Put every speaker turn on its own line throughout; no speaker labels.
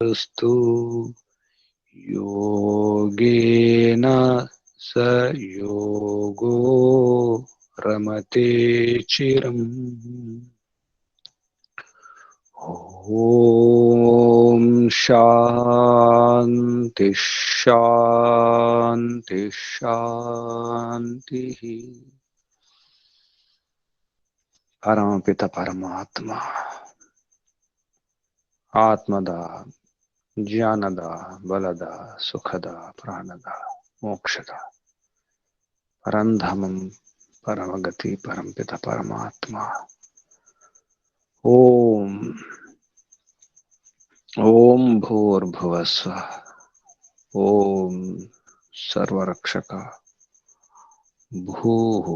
स्तु योगेन स योगो रमते चिरम्। ॐ शान्ति शान्ति शान्तिः। परमपिता परमात्मा आत्मदा ज्ञानदा बलदा सुखदा प्राणदा मोक्षदा परंधामं परमगति परमपिता परमात्मा। ओम ओम भूर्भुवस्वः ओम सर्वरक्षक भूः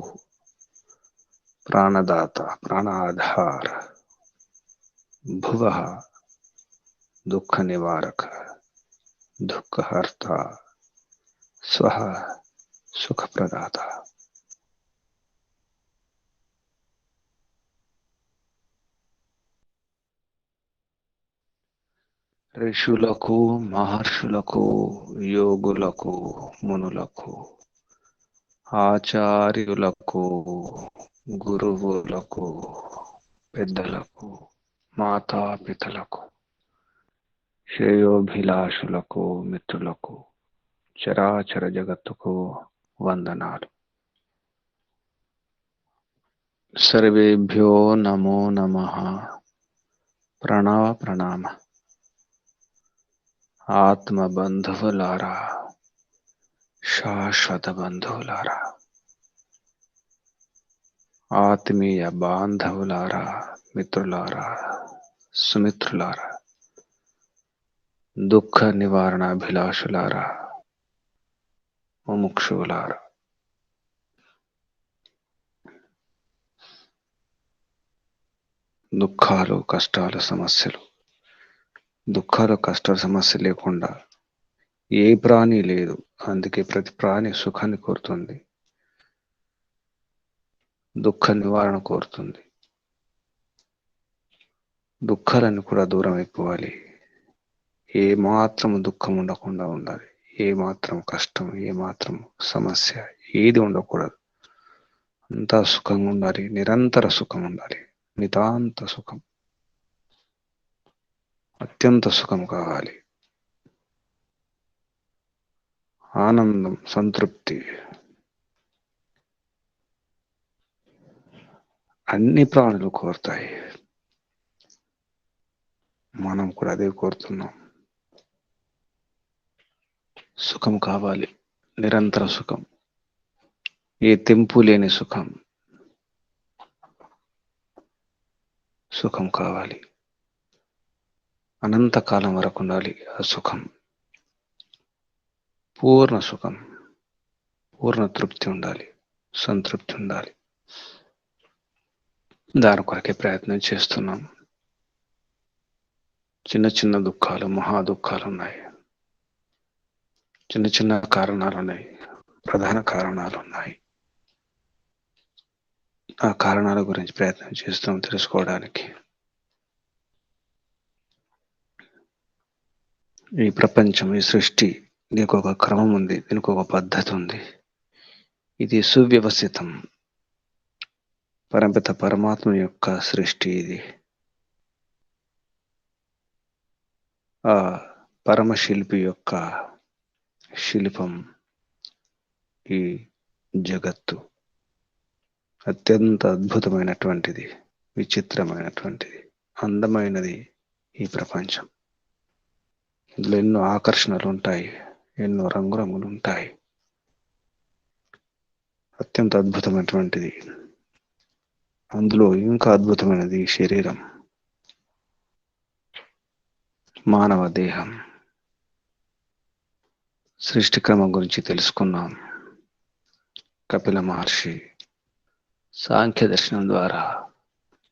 प्राणदाता प्राणाधार भुवः दुख निवारक दुःखहर्ता स्वः सुख प्रदाता। ఋషులకు మహర్షులకు యోగులకు మునులకు ఆచార్యులకు గురువులకు పెద్దలకు మాతాపితలకు శ్రేయోభిలాషులకు మిత్రులకు చరాచర జగత్తుకు వందనాలు. సర్వేభ్యో నమో నమః. ప్రణవ ప్రణామ. ఆత్మ బంధువులారా, శాశ్వత బంధువులారా, ఆత్మీయ బాంధవులారా, మిత్రులారా, సుమిత్రులారా, దుఃఖ నివారణ అభిలాషులారా, ముముక్షువులారా, దుఃఖాలు కష్టాలు సమస్యలు లేకుండా ఏ ప్రాణి లేదు. అందుకే ప్రతి ప్రాణి సుఖాన్ని కోరుతుంది, దుఃఖ నివారణ కోరుతుంది. దుఃఖాలను కూడా దూరం అయిపోవాలి. ఏ మాత్రం దుఃఖం ఉండకుండా ఉండాలి. ఏ మాత్రం కష్టం, ఏ మాత్రం సమస్య ఏది ఉండకూడదు. అంతా సుఖంగా ఉండాలి. నిరంతర సుఖం ఉండాలి. నితాంత సుఖం, అత్యంత సుఖం కావాలి. ఆనందం, సంతృప్తి అన్ని ప్రాణులు కోరుతాయి. మనం కూడా అదే కోరుతున్నాం. సుఖం కావాలి, నిరంతర సుఖం, ఏ తెంపు లేని సుఖం. సుఖం కావాలి, అనంతకాలం వరకు ఉండాలి. ఆ సుఖం పూర్ణ సుఖం, పూర్ణ తృప్తి ఉండాలి, సంతృప్తి ఉండాలి. దాని కొరకే ప్రయత్నం చేస్తున్నాం. చిన్న చిన్న దుఃఖాలు, మహా దుఃఖాలు ఉన్నాయి. చిన్న చిన్న కారణాలు ఉన్నాయి, ప్రధాన కారణాలు ఉన్నాయి. ఆ కారణాల గురించి ప్రయత్నం చేస్తున్నాం తెలుసుకోవడానికి. ఈ ప్రపంచం, ఈ సృష్టి, దీనికి ఒక క్రమం ఉంది, దీనికి ఒక పద్ధతి ఉంది. ఇది సువ్యవస్థితం. పరమపిత పరమాత్మ యొక్క సృష్టి ఇది. ఆ పరమశిల్పి యొక్క శిల్పం ఈ జగత్తు. అత్యంత అద్భుతమైనటువంటిది, విచిత్రమైనటువంటిది, అందమైనది ఈ ప్రపంచం. ఇందులో ఎన్నో ఆకర్షణలు ఉంటాయి, ఎన్నో రంగురంగులు ఉంటాయి. అత్యంత అద్భుతమైనటువంటిది. అందులో ఇంకా అద్భుతమైనది ఈ శరీరం, మానవ దేహం. సృష్టి క్రమం గురించి తెలుసుకున్నాం. కపిల మహర్షి సాంఖ్య దర్శనం ద్వారా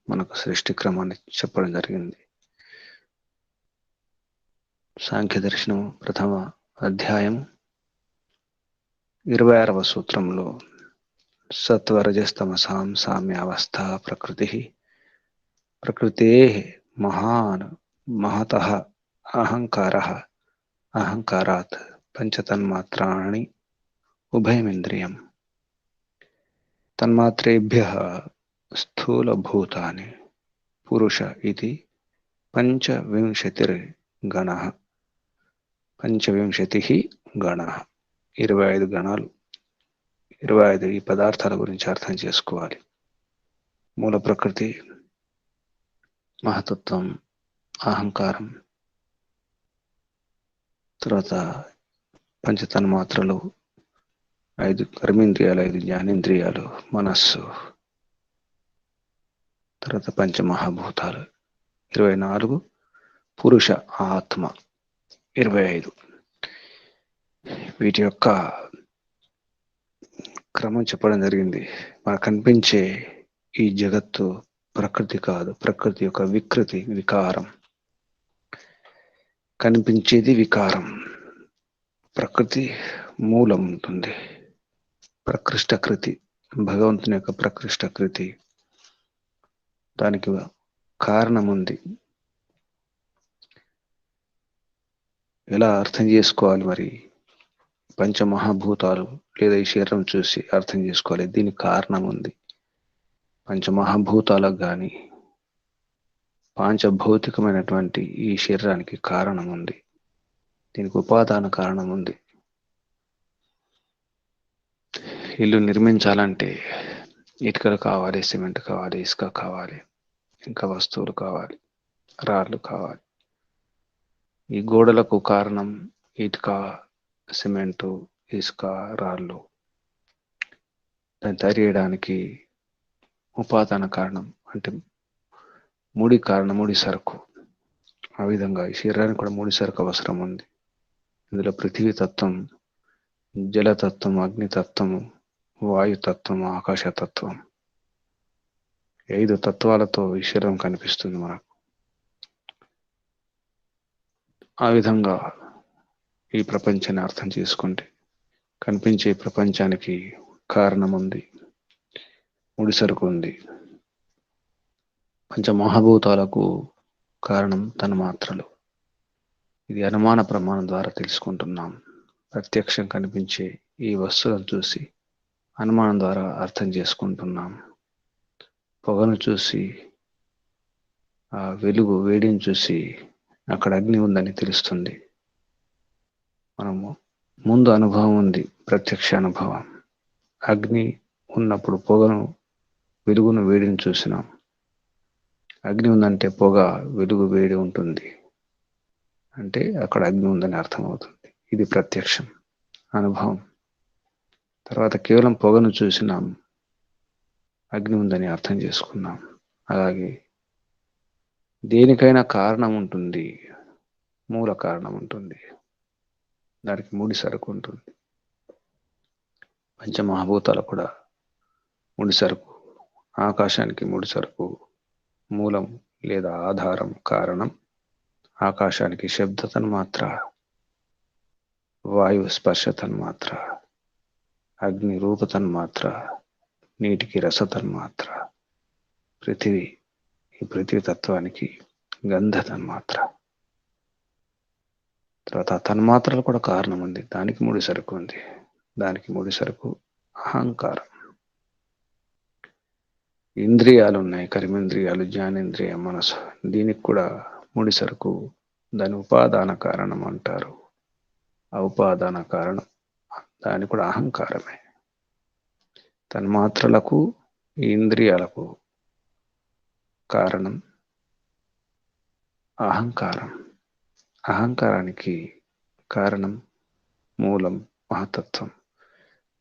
మనకు సృష్టి క్రమాన్ని చెప్పడం జరిగింది. సాంఖ్య దర్శనం ప్రథమ అధ్యాయం 26వ సూత్రంలో సత్వరజస్తమసాం సామ్యావస్థ ప్రకృతి మహాన్ మహతః అహంకారః అహంకారాత్ పంచతన్మాత్రాణి ఉభయమింద్రియం తన్మాత్రేభ్యః స్థూలభూతాని పురుష ఇతి పంచవింశతిర్గణః పంచవింశతిః గణః 25 గణాలు 25 ఈ పదార్థాల గురించి అర్థం చేసుకోవాలి. మూల ప్రకృతి, మహతత్వం, అహంకారం, తర్వాత పంచతన్మాత్రలు, 5 కర్మేంద్రియాలు, 5 జ్ఞానేంద్రియాలు, మనస్సు, తర్వాత పంచమహాభూతాలు 24, పురుష ఆత్మ 25. వీటి యొక్క క్రమం చెప్పడం జరిగింది. మనకు కనిపించే ఈ జగత్తు ప్రకృతి కాదు, ప్రకృతి యొక్క వికృతి, వికారం. కనిపించేది వికారం. ప్రకృతి మూలం ఉంటుంది, ప్రకృష్టకృతి, భగవంతుని యొక్క ప్రకృష్టకృతి. దానికి కారణం ఉంది. ఎలా అర్థం చేసుకోవాలి మరి? పంచమహాభూతాలు లేదా ఈ శరీరం చూసి అర్థం చేసుకోవాలి. దీనికి కారణం ఉంది. పంచమహాభూతాలకు కానీ పాంచభౌతికమైనటువంటి ఈ శరీరానికి కారణం ఉంది. దీనికి ఉపాదాన కారణం ఉంది. ఇల్లు నిర్మించాలంటే ఇటుకలు కావాలి, సిమెంట్ కావాలి, ఇసుక కావాలి, ఇంకా వస్తువులు కావాలి, రాళ్ళు కావాలి. ఈ గోడలకు కారణం ఇటుక, సిమెంటు, ఇసుక, రాళ్ళు. దాన్ని తయారు చేయడానికి ఉపాదాన కారణం అంటే ముడి కారణం, ముడి సరుకు. ఆ విధంగా ఈ శరీరానికి కూడా ముడి సరుకు అవసరం ఉంది. ఇందులో పృథివీతత్వం, జలతత్వం, అగ్నితత్వము, వాయుతత్వం, ఆకాశతత్వం, 5 తత్వాలతో ఈ శరీరం కనిపిస్తుంది మనకు. ఆ విధంగా ఈ ప్రపంచాన్ని అర్థం చేసుకుంటే కనిపించే ప్రపంచానికి కారణం ఉంది, ముడిసరుకు ఉంది. పంచమహాభూతాలకు కారణం తన్మాత్రలు. ఇది అనుమాన ప్రమాణం ద్వారా తెలుసుకుంటున్నాం. ప్రత్యక్షం కనిపించే ఈ వస్తువులను చూసి అనుమానం ద్వారా అర్థం చేసుకుంటున్నాం. పొగను చూసి, ఆ వెలుగు వేడిని చూసి అక్కడ అగ్ని ఉందని తెలుస్తుంది. మనము ముందు అనుభవం ఉంది, ప్రత్యక్ష అనుభవం. అగ్ని ఉన్నప్పుడు పొగను, వెలుగును, వేడిని చూసినాం. అగ్ని ఉందంటే పొగ, వెలుగు, వేడి ఉంటుంది అంటే అక్కడ అగ్ని ఉందని అర్థమవుతుంది. ఇది ప్రత్యక్షం, అనుభవం. తర్వాత కేవలం పొగను చూసినాం, అగ్ని ఉందని అర్థం చేసుకున్నాం. అలాగే దేనికైనా కారణం ఉంటుంది, మూల కారణం ఉంటుంది, దానికి ముడి సరుకు ఉంటుంది. పంచమహాభూతాలు కూడా ముడి సరుకు. ఆకాశానికి ముడి సరుకు మూలం లేదా ఆధారం, కారణం. ఆకాశానికి శబ్ద తన్మాత్ర, వాయువు స్పర్శ తన్మాత్ర, అగ్ని రూప తన్మాత్ర, నీటికి రస తన్మాత్ర, పృథివీ, ఈ పృథివీ తత్వానికి గంధ తన్మాత్ర. తర్వాత తన్మాత్రలు కూడా కారణం ఉంది, దానికి ముడి సరుకు ఉంది. దానికి ముడి సరుకు అహంకారం. ఇంద్రియాలు ఉన్నాయి, కర్మేంద్రియాలు, జ్ఞానేంద్రియం, మనసు. దీనికి కూడా ముడి సరుకు, దాని ఉపాదాన కారణం అంటారు. ఆ ఉపాదాన కారణం దాని కూడా అహంకారమే. తన్మాత్రలకు, ఈ ఇంద్రియాలకు కారణం అహంకారం. అహంకారానికి కారణం, మూలం మహతత్వం.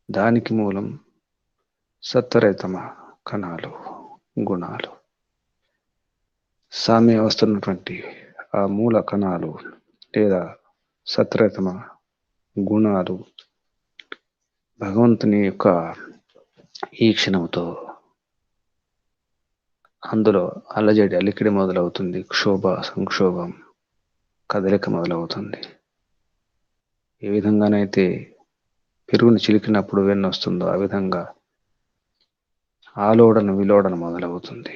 దానికి మూలం సత్వరహితమ కణాలు, గుణాలు. సామ్య వస్తున్నటువంటి ఆ మూల కణాలు లేదా సత్వరహితమ గుణాలు భగవంతుని యొక్క ఈ క్షణంతో అందులో అలజడి, అలికిడి మొదలవుతుంది. క్షోభ, సంక్షోభం, కదలిక మొదలవుతుంది. ఏ విధంగానైతే పెరుగుని చిలికినప్పుడు వెన్న వస్తుందో ఆ విధంగా ఆలోడన విలోడన మొదలవుతుంది.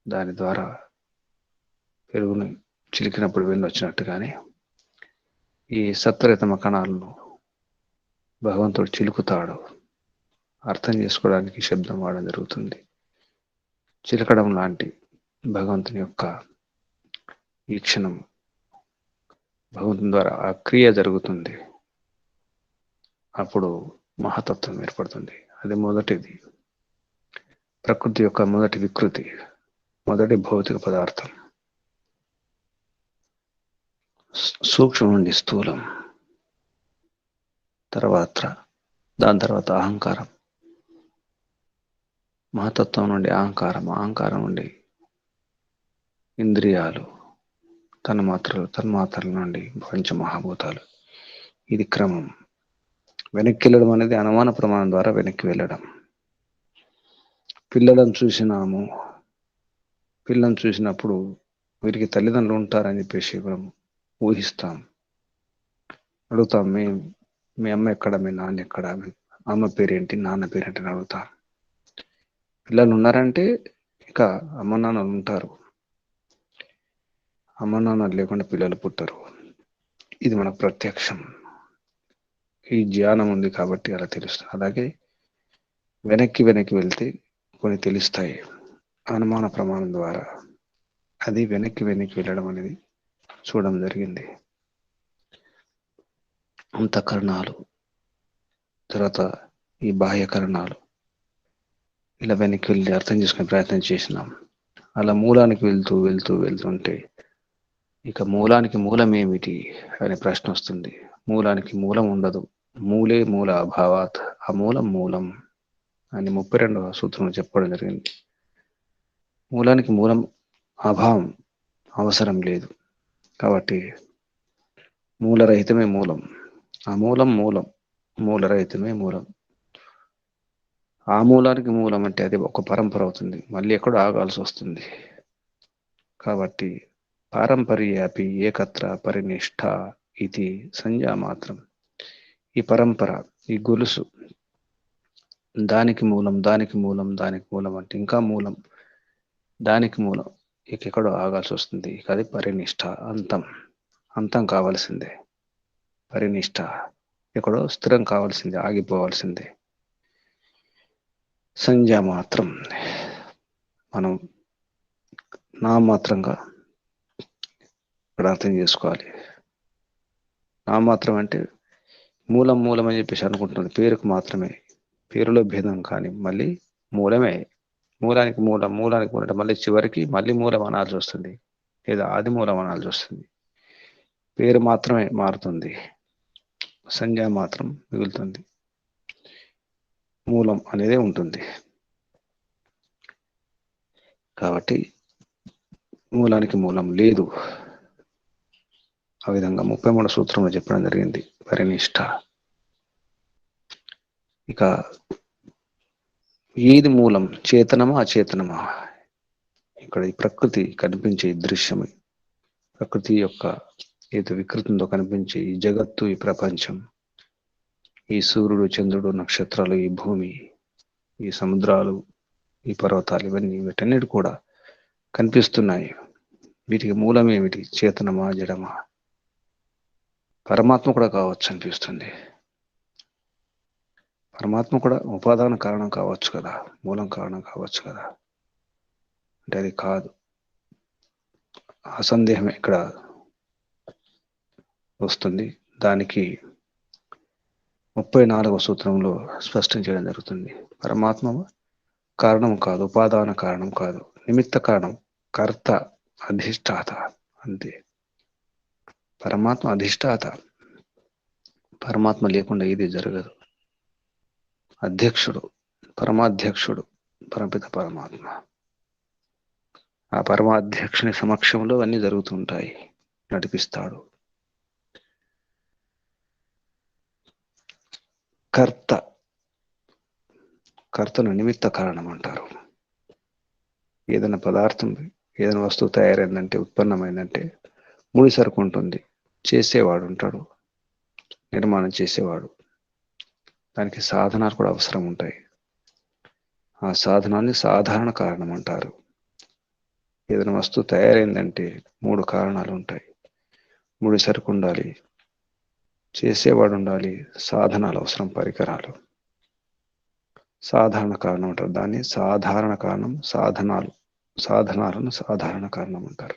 దాని ద్వారా పెరుగుని చిలికినప్పుడు వెళ్ళొచ్చినట్టుగానే ఈ సత్వరతమ కణాలను భగవంతుడు చిలుకుతాడు. అర్థం చేసుకోవడానికి శబ్దం వాడడం జరుగుతుంది. చిలకడం లాంటి భగవంతుని యొక్క ఈ క్షణం భగవంతుని ద్వారా ఆ క్రియ జరుగుతుంది. అప్పుడు మహతత్వం ఏర్పడుతుంది. అది మొదటిది, ప్రకృతి యొక్క మొదటి వికృతి, మొదటి భౌతిక పదార్థం. సూక్ష్మం నుండి స్థూలం, దాని తర్వాత అహంకారం, మహతత్వం నుండి అహంకారం, అహంకారం నుండి ఇంద్రియాలు, తన్మాత్రల నుండి పంచమహాభూతాలు. ఇది క్రమం. వెనక్కి వెళ్ళడం అనేది అనుమాన ప్రమాణం ద్వారా వెనక్కి వెళ్ళడం. పిల్లలను చూసినప్పుడు వీరికి తల్లిదండ్రులు ఉంటారని చెప్పేసి మనం ఊహిస్తాం, అడుగుతాం. మీ అమ్మ ఎక్కడ, మీ నాన్న ఎక్కడ, అమ్మ పేరేంటి, నాన్న పేరేంటి అని అడుగుతాం. పిల్లలు ఉన్నారంటే ఇక అమ్మ నాన్నలు ఉంటారు. అమ్మ నాన్నలు లేకుండా పిల్లలు పుట్టరు. ఇది మనకు ప్రత్యక్షం. ఈ జ్ఞానం ఉంది కాబట్టి అలా తెలుస్తుంది. అలాగే వెనక్కి వెళ్తే కొన్ని తెలుస్తాయి అనుమాన ప్రమాణం ద్వారా. అది వెనక్కి వెళ్ళడం అనేది చూడడం జరిగింది. అంతఃకరణాలు, తర్వాత ఈ బాహ్యకరణాలు, ఇలా వెనక్కి వెళ్ళి అర్థం చేసుకునే ప్రయత్నం చేసినాం. అలా మూలానికి వెళ్తుంటే ఇక మూలానికి మూలం ఏమిటి అనే ప్రశ్న వస్తుంది. మూలానికి మూలం ఉండదు. మూలే మూల అభావాత్, ఆ మూలం అని 32వ సూత్రంలో చెప్పడం జరిగింది. మూలానికి మూలం అభావం, అవసరం లేదు. కాబట్టి మూలరహితమే మూలం, ఆ మూలం మూలరహితమే మూలం. ఆ మూలానికి మూలం అంటే అది ఒక పరంపర అవుతుంది, మళ్ళీ ఎక్కడో ఆగాల్సి వస్తుంది. కాబట్టి పారంపర్యాపి ఏకత్ర పరినిష్ట ఇది సంజ్ఞా మాత్రం. ఈ పరంపర, ఈ గొలుసు, దానికి మూలం అంటే ఇంకా మూలం, దానికి మూలం, ఎక్కడో ఆగాల్సి వస్తుంది. అది పరినిష్ట, అంతం కావాల్సిందే. పరినిష్ట ఎక్కడో స్థిరం కావాల్సిందే, ఆగిపోవాల్సిందే. సంజ్ఞా మాత్రం మనం నామాత్రంగా ఇక్కడ అర్థం చేసుకోవాలి. నామాత్రం అంటే మూలం అని చెప్పేసి అనుకుంటున్నది పేరుకు మాత్రమే, పేరులో భేదం. కానీ మళ్ళీ మూలమే. మూలానికి మూలం మళ్ళీ చివరికి మళ్ళీ మూలం అనాల్సి వస్తుంది, లేదా ఆది మూలం అనాల్సి వస్తుంది. పేరు మాత్రమే మారుతుంది, సంజ్ఞ మాత్రం మిగులుతుంది, మూలం అనేది ఉంటుంది. కాబట్టి మూలానికి మూలం లేదు. ఆ విధంగా 33వ సూత్రంలో చెప్పడం జరిగింది పరినిష్ట. ఇక ఏది మూలం, చేతనమా అచేతనమా? ఇక్కడ ఈ ప్రకృతి కనిపించే దృశ్యమే, ప్రకృతి యొక్క ఏదో వికృతంతో కనిపించే ఈ జగత్తు, ఈ ప్రపంచం, ఈ సూర్యుడు, చంద్రుడు, నక్షత్రాలు, ఈ భూమి, ఈ సముద్రాలు, ఈ పర్వతాలు, ఇవన్నీ వీటన్నిటి కూడా కనిపిస్తున్నాయి. వీటికి మూలం ఏమిటి? చేతనమా జడమా? పరమాత్మ కూడా కావచ్చు అనిపిస్తుంది. పరమాత్మ కూడా ఉపాదాన కారణం కావచ్చు కదా, మూలం కారణం కావచ్చు కదా. అంటే అది కాదు. ఆ సందేహం ఇక్కడ వస్తుంది. దానికి 34వ సూత్రంలో స్పష్టం చేయడం జరుగుతుంది. పరమాత్మ కారణం కాదు, ఉపాదాన కారణం కాదు, నిమిత్త కారణం, కర్త, అధిష్టాత, అంతే. పరమాత్మ అధిష్టాత. పరమాత్మ లేకుండా ఏది జరగదు. అధ్యక్షుడు, పరమాధ్యక్షుడు పరమపిత పరమాత్మ. ఆ పరమాధ్యక్షుని సమక్షంలో అన్నీ జరుగుతుంటాయి, నడిపిస్తాడు. కర్తను నిమిత్త కారణం అంటారు. ఏదైనా పదార్థం, ఏదైనా వస్తువు తయారైందంటే, ఉత్పన్నమైందంటే ముడి సరుకు ఉంటుంది, చేసేవాడు ఉంటాడు, నిర్మాణం చేసేవాడు. దానికి సాధనాలు కూడా అవసరం ఉంటాయి. ఆ సాధనాన్ని సాధారణ కారణం అంటారు. ఏదైనా వస్తువు తయారైందంటే 3 కారణాలు ఉంటాయి. ముడి సరుకు ఉండాలి, చేసేవాడు ఉండాలి, సాధనాలు అవసరం, పరికరాలు. సాధారణ కారణం అంటారు దాన్ని. సాధారణ కారణం, సాధనాలను సాధారణ కారణం అంటారు.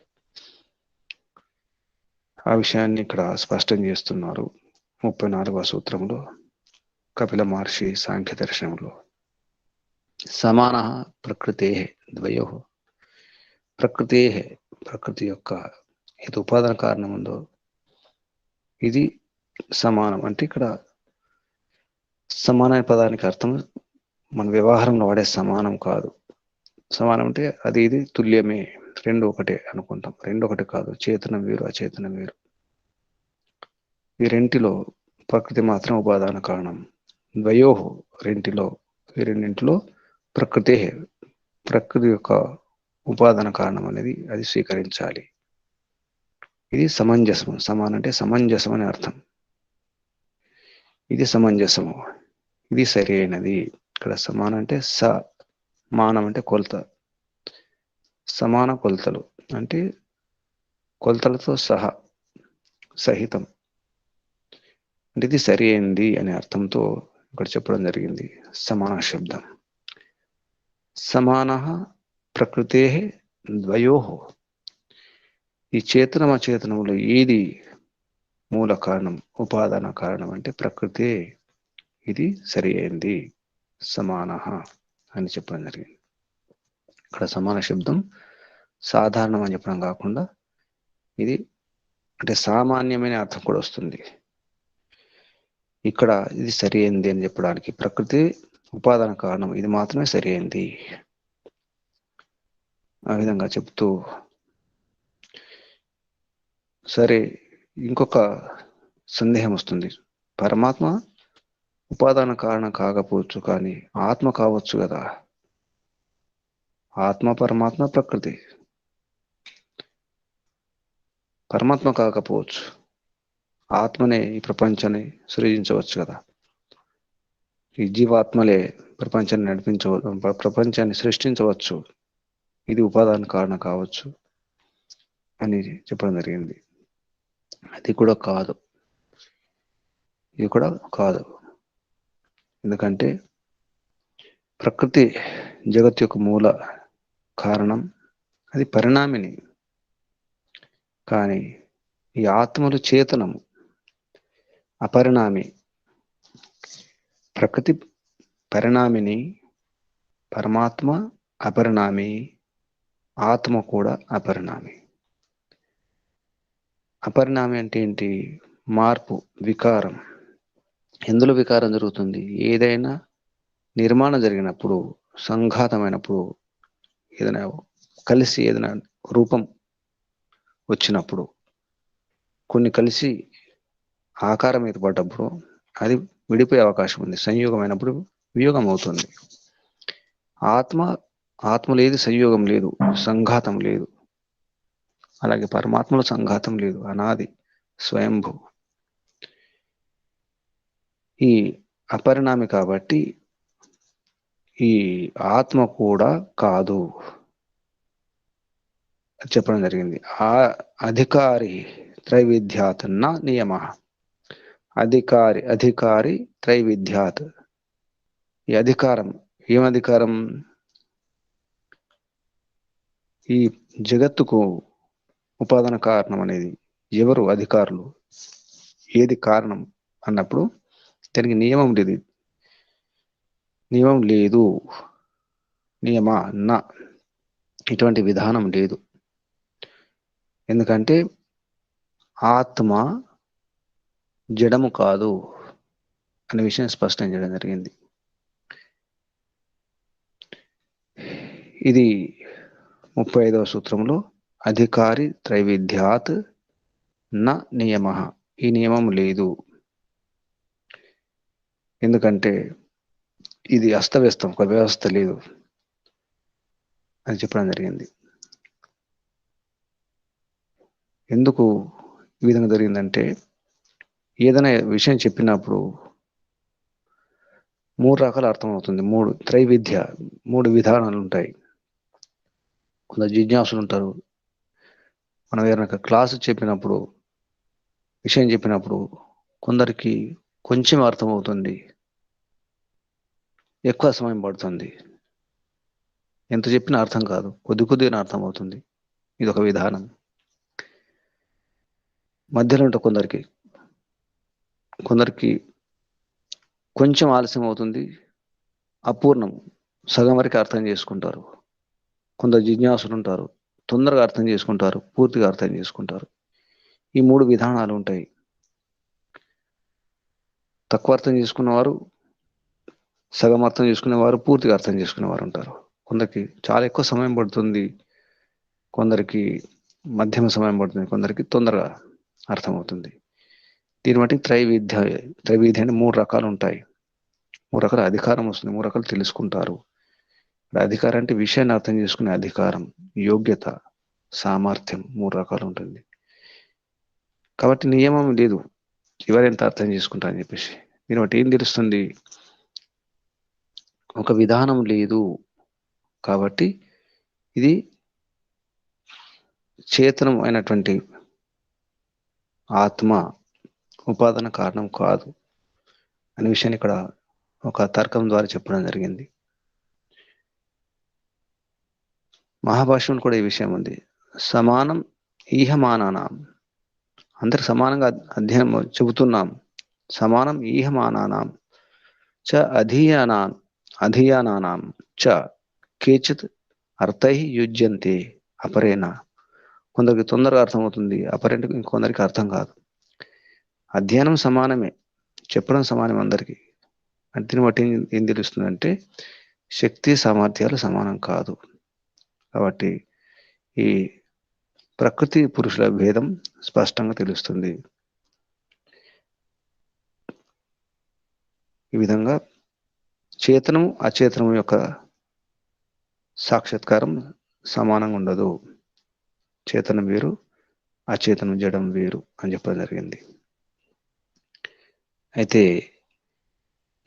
ఆ విషయాన్ని ఇక్కడ స్పష్టం చేస్తున్నారు 34వ సూత్రంలో కపిల మహర్షి సాంఖ్య దర్శనంలో. సమాన ప్రకృతే ద్వయో, ప్రకృతి యొక్క ఇది ఉపాదాన కారణం ఉందో ఇది సమానం. అంటే ఇక్కడ సమాన పదానికి అర్థం మన వ్యవహారంలో వాడే సమానం కాదు. సమానం అంటే అది ఇది తుల్యమే, రెండు ఒకటే అనుకుంటాం. రెండు ఒకటి కాదు, చేతనం వేరు, అచేతనం వేరు. ఈ రెంటిలో ప్రకృతి మాత్రం ఉపాదాన కారణం. ద్వయోహో ఈ రెండింటిలో ప్రకృతి యొక్క ఉపాదాన కారణం అనేది అది స్వీకరించాలి. ఇది సమంజసము. సమానం అంటే సమంజసం అని అర్థం. ఇది సమంజసము, ఇది సరి అయినది. ఇక్కడ సమానం అంటే మానం అంటే కొలత, సమాన కొలతలు అంటే కొలతలతో సహితం అంటే ఇది సరి అయింది అనే అర్థంతో ఇక్కడ చెప్పడం జరిగింది సమాన శబ్దం. సమాన ప్రకృతే ద్వయో, ఈ చేతనం అచేతనములు ఏది మూల కారణం, ఉపాదాన కారణం అంటే ప్రకృతే, ఇది సరి అయింది, సమాన అని చెప్పడం జరిగింది. ఇక్కడ సమాన శబ్దం సాధారణం అని చెప్పడం కాకుండా ఇది అంటే సామాన్యమైన అర్థం కూడా వస్తుంది. ఇక్కడ ఇది సరి అయింది అని చెప్పడానికి ప్రకృతి ఉపాదాన కారణం, ఇది మాత్రమే సరి అయింది. ఆ విధంగా చెప్తూ సరే ఇంకొక సందేహం వస్తుంది. పరమాత్మ ఉపాదాన కారణం కాకపోవచ్చు, కానీ ఆత్మ కావచ్చు కదా. ఆత్మ, పరమాత్మ, ప్రకృతి. పరమాత్మ కాకపోవచ్చు, ఆత్మనే ఈ ప్రపంచాన్ని సృజించవచ్చు కదా. ఈ జీవాత్మలే ప్రపంచాన్ని ప్రపంచాన్ని సృష్టించవచ్చు. ఇది ఉపాదాన కారణం కావచ్చు అని చెప్పడం జరిగింది. అది కూడా కాదు, ఇది కూడా కాదు. ఎందుకంటే ప్రకృతి జగత్ యొక్క మూల కారణం, అది పరిణామిని. కానీ ఈ ఆత్మలు చేతనము, అపరిణామి. ప్రకృతి పరిణామిని, పరమాత్మ అపరిణామి, ఆత్మ కూడా అపరిణామి. అపరిణామి అంటే ఏంటి? మార్పు, వికారం. ఎందులో వికారం జరుగుతుంది? ఏదైనా నిర్మాణం జరిగినప్పుడు, సంఘాతమైనప్పుడు, ఏదైనా కలిసి ఏదైనా రూపం వచ్చినప్పుడు, కొన్ని కలిసి ఆకారం ఏర్పడ్డప్పుడు అది విడిపోయే అవకాశం ఉంది. సంయోగమైనప్పుడు వియోగం అవుతుంది. ఆత్మ లేదు, సంయోగం లేదు, సంఘాతం లేదు. అలాగే పరమాత్మలో సంఘాతం లేదు, అనాది స్వయంభూ. ఈ అపరిణామి కాబట్టి ఈ ఆత్మ కూడా కాదు చెప్పడం జరిగింది. ఆ అధికారి త్రైవిధ్యాత్ న నియమ. అధికారి త్రైవిధ్యాత్. ఈ అధికారం, ఏం అధికారం? ఈ జగత్తుకు ఉపాదాన కారణం అనేది ఎవరు? అధికారులు. ఏది కారణం అన్నప్పుడు దానికి నియమం లేదు. నియమ నా, ఇటువంటి విధానం లేదు. ఎందుకంటే ఆత్మ జడము కాదు అనే విషయం స్పష్టం చేయడం జరిగింది. ఇది 35వ సూత్రంలో అధికారి త్రైవిధ్యాత్ న నియమ. ఈ నియమం లేదు. ఎందుకంటే ఇది అస్తవ్యస్తం, ఒక వ్యవస్థ లేదు అని చెప్పడం జరిగింది. ఎందుకు ఈ విధంగా జరిగిందంటే, ఏదైనా విషయం చెప్పినప్పుడు 3 రకాల అర్థం అవుతుంది. 3 విధానాలు ఉంటాయి. కొందరు జిజ్ఞాసులు ఉంటారు. మనం ఏదైనా క్లాసు చెప్పినప్పుడు, విషయం చెప్పినప్పుడు కొందరికి కొంచెం అర్థమవుతుంది, ఎక్కువ సమయం పడుతుంది. ఎంత చెప్పినా అర్థం కాదు, కొద్దిగానే అర్థమవుతుంది. ఇది ఒక విధానం. మధ్యలో ఉంటే కొందరికి కొంచెం ఆలస్యం అవుతుంది, అపూర్ణం, సగం వరకు అర్థం చేసుకుంటారు. కొందరు జిజ్ఞాసులు ఉంటారు, తొందరగా అర్థం చేసుకుంటారు, పూర్తిగా అర్థం చేసుకుంటారు. ఈ 3 విధానాలు ఉంటాయి. తక్కువ అర్థం చేసుకున్నవారు, సగం అర్థం చేసుకునేవారు, పూర్తిగా అర్థం చేసుకునేవారు ఉంటారు. కొందరికి చాలా ఎక్కువ సమయం పడుతుంది, కొందరికి మధ్యమ సమయం పడుతుంది, కొందరికి తొందరగా అర్థమవుతుంది. దీన్ని బట్టి త్రైవిధ్య అంటే 3 రకాలు ఉంటాయి. 3 రకాల అధికారం వస్తుంది, 3 రకాలు తెలుసుకుంటారు. అధికారం అంటే విషయాన్ని అర్థం చేసుకునే అధికారం, యోగ్యత, సామర్థ్యం 3 రకాలు ఉంటుంది. కాబట్టి నియమం లేదు, ఎవరెంత అర్థం చేసుకుంటారని చెప్పేసి. దీన్ని బట్టి ఏం తెలుస్తుంది? ఒక విధానం లేదు. కాబట్టి ఇది చేతనం అయినటువంటి ఆత్మ ఉపాదాన కారణం కాదు అనే విషయాన్ని ఇక్కడ ఒక తర్కం ద్వారా చెప్పడం జరిగింది. మహాభాష్యంలో కూడా ఈ విషయం ఉంది. సమానం ఈహమానానాం, అందరికి సమానంగా అధ్యయనం చెబుతున్నాం. సమానం ఈహమానానాం చ అధీయానానాం చ కేచిత్ అర్థై యుజ్యంతే అపరేణ. కొందరికి తొందరగా అర్థమవుతుంది, అపరేణ ఇంకొందరికి అర్థం కాదు. అధ్యయనం సమానమే, చెప్పడం సమానం అందరికీ. అంటే దీన్ని బట్టి ఏం తెలుస్తుందంటే శక్తి సామర్థ్యాలు సమానం కాదు. కాబట్టి ఈ ప్రకృతి పురుషుల భేదం స్పష్టంగా తెలుస్తుంది. ఈ విధంగా చేతనము అచేతనము యొక్క సాక్షాత్కారం సమానంగా ఉండదు. చేతనం వేరు, అచేతనం జడం వేరు అని చెప్పడం జరిగింది. అయితే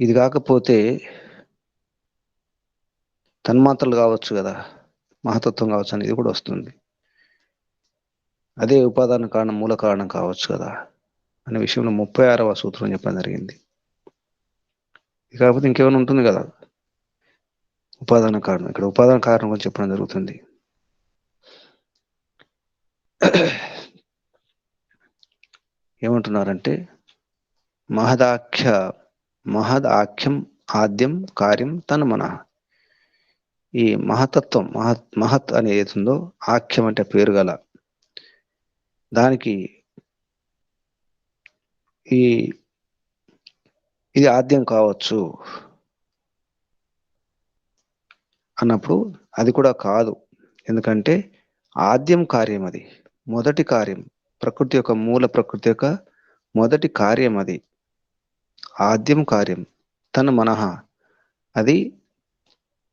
ఇది కాకపోతే తన్మాత్రలు కావచ్చు కదా, మహతత్వం కావచ్చు అనేది కూడా వస్తుంది. అదే ఉపాదాన కారణం, మూల కారణం కావచ్చు కదా అనే విషయంలో 36వ సూత్రం చెప్పడం జరిగింది. కాకపోతే ఇంకేమైనా ఉంటుంది కదా ఉపాదాన కారణం. ఇక్కడ ఉపాదాన కారణం గురించి చెప్పడం జరుగుతుంది. ఏమంటున్నారంటే మహదాఖ్యం ఆద్యం కార్యం తన్మన. ఈ మహతత్వం, మహత్ అనేది ఏతుందో, ఆఖ్యం అంటే పేరు గల దానికి ఇది ఆద్యం కావచ్చు అన్నప్పుడు అది కూడా కాదు. ఎందుకంటే ఆద్యం కార్యం, అది మొదటి కార్యం, ప్రకృతి యొక్క మూల ప్రకృతి యొక్క మొదటి కార్యం అది, ఆద్యం కార్యం. తన మనః, అది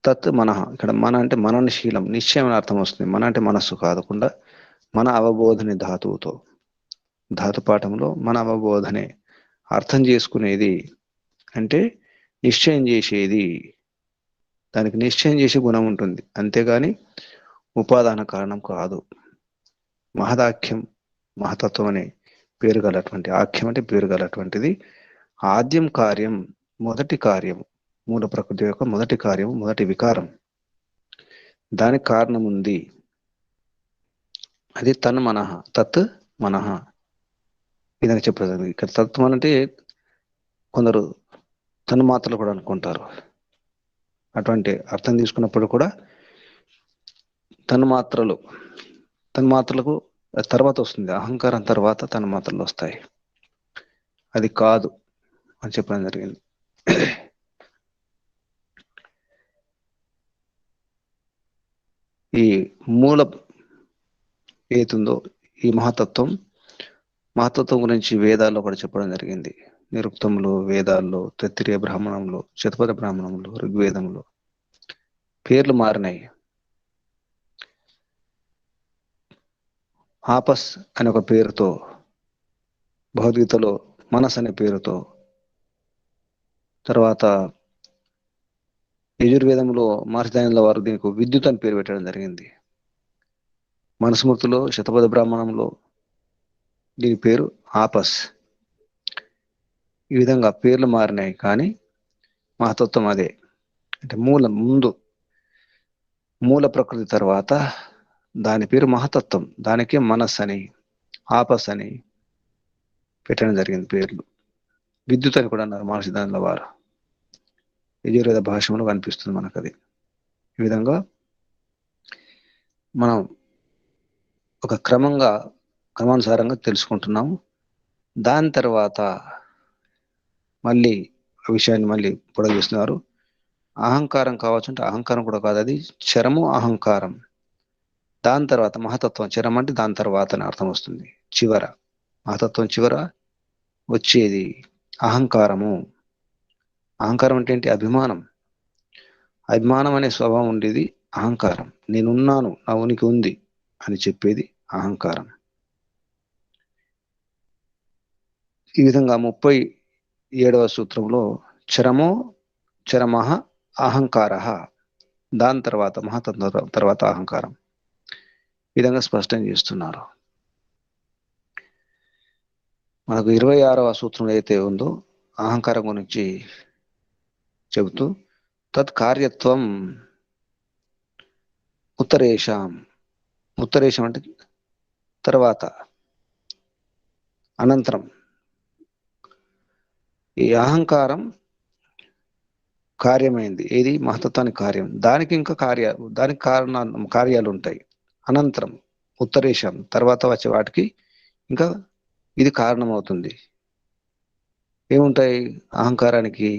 తత్ మనః. ఇక్కడ మన అంటే మననశీలం, నిశ్చయం అని అర్థం వస్తుంది. మన అంటే మనస్సు కాకుండా మన అవబోధనే ధాతువుతో, ధాతుపాఠంలో మన అవబోధనే, అర్థం చేసుకునేది అంటే నిశ్చయం చేసేది. దానికి నిశ్చయం చేసే గుణం ఉంటుంది, అంతేగాని ఉపాదాన కారణం కాదు. మహదాఖ్యం, మహతత్వం అనే పేరు గలటువంటి, ఆఖ్యం అంటే పేరు గలటువంటిది ఆద్యం కార్యం, మొదటి కార్యం, మూల ప్రకృతి యొక్క మొదటి కార్యం, మొదటి వికారం. దానికి కారణం ఉంది, అది తన్ మనః, తత్ మనః. విధంగా చెప్పలేదు. ఇక్కడ తత్వం అంటే కొందరు తన్మాత్రలు కూడా అనుకుంటారు. అటువంటి అర్థం తీసుకున్నప్పుడు కూడా తన్మాత్రలకు తర్వాత వస్తుంది, అహంకారం తర్వాత తన్మాత్రలు వస్తాయి. అది కాదు అని చెప్పడం జరిగింది. ఈ మూల ఏతుందో ఈ మహతత్వం గురించి వేదాల్లో కూడా చెప్పడం జరిగింది. నిరుక్తంలో, వేదాల్లో, తత్తిరీయ బ్రాహ్మణంలో, శతపథ బ్రాహ్మణంలో, ఋగ్వేదంలో పేర్లు మారినాయి. ఆపస్ అనే ఒక పేరుతో, భగవద్గీతలో మనస్ అనే పేరుతో, తర్వాత యజుర్వేదంలో మహర్షి దయానంద వారు దీనికి విద్యుత్ అని పేరు పెట్టడం జరిగింది. మనుస్మృతిలో శతపథ బ్రాహ్మణంలో దీని పేరు ఆపస్. ఈ విధంగా పేర్లు మారినాయి కానీ మహతత్వం అదే. అంటే మూల ప్రకృతి తర్వాత దాని పేరు మహతత్వం. దానికే మనస్సు అని, ఆపస్ అని పెట్టడం జరిగింది పేర్లు. విద్యుత్ అని కూడా అన్నారు మహర్షి దానిలో వారు. యజుర్వేద భాషలో కనిపిస్తుంది మనకు అది. ఈ విధంగా మనం ఒక క్రమానుసారంగా తెలుసుకుంటున్నాము. దాని తర్వాత మళ్ళీ ఆ విషయాన్ని మళ్ళీ పొడగిస్తున్నారు. అహంకారం కావచ్చు అంటే అహంకారం కూడా కాదు, అది చరము అహంకారం. దాని తర్వాత మహతత్వం. చరం అంటే దాని తర్వాత అని అర్థం వస్తుంది. చివర మహతత్వం చివర వచ్చేది అహంకారము. అహంకారం అంటే ఏంటి? అభిమానం. అభిమానం అనే స్వభావం ఉండేది అహంకారం. నేనున్నాను, నా ఉనికి ఉంది అని చెప్పేది అహంకారం. ఈ విధంగా 37వ సూత్రంలో చరమః అహంకార, దాని తర్వాత మహతత్వం తర్వాత అహంకారం, ఈ విధంగా స్పష్టం చేస్తున్నారు. మనకు 26వ సూత్రం అయితే ఉందో అహంకారం గురించి చెబుతూ తత్కార్యత్వం ఉత్తరేషాం. ఉత్తరేషం అంటే తర్వాత, అనంతరం. ఈ అహంకారం కార్యమైంది. ఏది? మహతత్వానికి కార్యం. దానికి ఇంకా దానికి కార్యాలు ఉంటాయి. అనంతరం ఉత్తరేషం తర్వాత వచ్చే వాటికి ఇంకా ఇది కారణమవుతుంది. ఏముంటాయి అహంకారానికి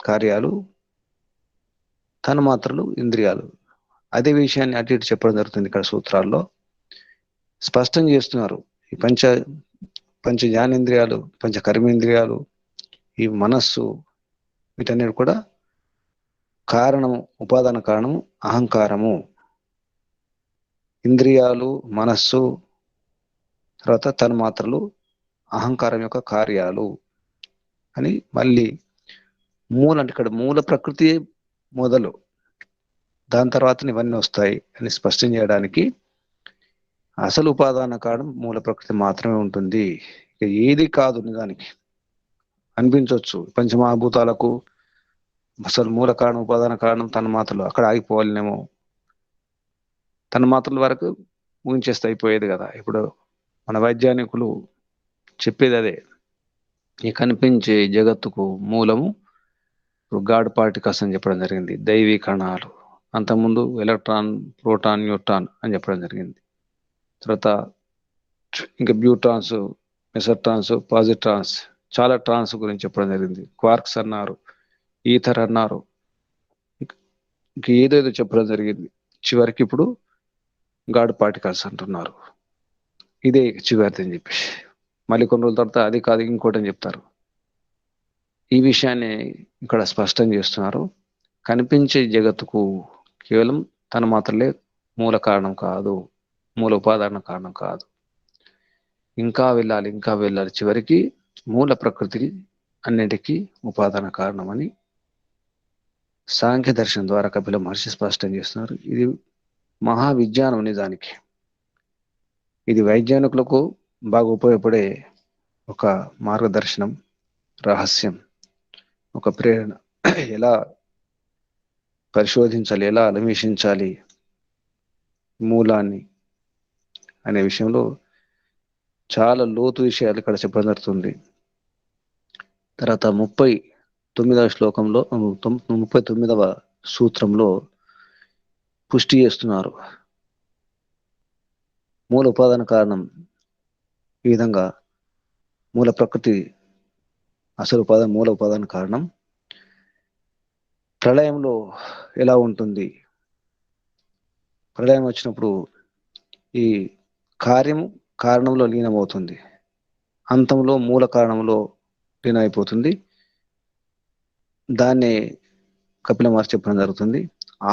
కార్యాలు? తన్మాత్రలు, ఇంద్రియాలు. అదే విషయాన్ని అటు ఇటు చెప్పడం జరుగుతుంది ఇక్కడ సూత్రాల్లో. స్పష్టం చేస్తున్నారు. ఈ పంచ జ్ఞానేంద్రియాలు, పంచ కర్మేంద్రియాలు, ఈ మనస్సు, వీటన్నిటి కూడా కారణము, ఉపాదాన కారణము అహంకారము. ఇంద్రియాలు, మనస్సు, తర్వాత తన్మాత్రలు అహంకారం యొక్క కార్యాలు అని మళ్ళీ అంటే ఇక్కడ మూల ప్రకృతి మొదలు, దాని తర్వాత ఇవన్నీ వస్తాయి అని స్పష్టం చేయడానికి అసలు ఉపాదాన కారణం మూల ప్రకృతి మాత్రమే ఉంటుంది. ఇక ఏది కాదు నిజానికి. అనిపించవచ్చు పంచమహాభూతాలకు అసలు మూల కారణం, ఉపాదాన కారణం తన్మాత్రలు, అక్కడ ఆగిపోవాలనేమో. తన్మాత్రల వరకు ఊహించేస్తే అయిపోయేది కదా. ఇప్పుడు మన వైజ్ఞానికులు చెప్పేది అదే. ఈ కనిపించే జగత్తుకు మూలము గాడ్ పార్టికల్స్ అని చెప్పడం జరిగింది. దైవీ కణాలు. అంతకుముందు ఎలక్ట్రాన్, ప్రోటాన్, న్యూట్రాన్ అని చెప్పడం జరిగింది. తర్వాత ఇంకా బ్యూట్రాన్స్, మెసోట్రాన్స్, పాజిట్రాన్స్, చాలా ట్రాన్స్ గురించి చెప్పడం జరిగింది. క్వార్క్స్ అన్నారు, ఈథర్ అన్నారు, ఇంక ఏదేదో చెప్పడం జరిగింది. చివరికి ఇప్పుడు గాడ్ పార్టికల్స్ అంటున్నారు. ఇదే చివరిది అని చెప్పేసి మళ్ళీ కొన్ని రోజుల తర్వాత అది కాదు ఇంకోటి అని చెప్తారు. ఈ విషయాన్ని ఇక్కడ స్పష్టం చేస్తున్నారు. కనిపించే జగత్తుకు కేవలం తను మాత్రమే మూల కారణం కాదు, మూల ఉపాదాన కారణం కాదు. ఇంకా వెళ్ళాలి. చివరికి మూల ప్రకృతికి అన్నిటికీ ఉపాదాన కారణం అని సాంఖ్య దర్శనం ద్వారా కపిల మహర్షి స్పష్టం చేస్తున్నారు. ఇది మహావిజ్ఞానం నిజానికి. ఇది వైజ్ఞానికులకు బాగా ఉపయోగపడే ఒక మార్గదర్శనం, రహస్యం, ఒక ప్రేరణ. ఎలా పరిశోధించాలి, ఎలా అన్వేషించాలి మూలాన్ని అనే విషయంలో చాలా లోతు విషయాలు ఇక్కడ చెప్పడం జరుగుతుంది. తర్వాత 39వ శ్లోకంలో 39వ సూత్రంలో పుష్టి చేస్తున్నారు. మూల ఉపాదాన కారణం ఈ విధంగా మూల ప్రకృతి అసలు మూల ఉపాదాన కారణం ప్రళయంలో ఎలా ఉంటుంది? ప్రళయం వచ్చినప్పుడు ఈ కార్యము కారణంలో లీనమవుతుంది, అంతంలో మూల కారణంలో లీనమైపోతుంది. దాన్నే కపిల మహర్షి చెప్పడం జరుగుతుంది.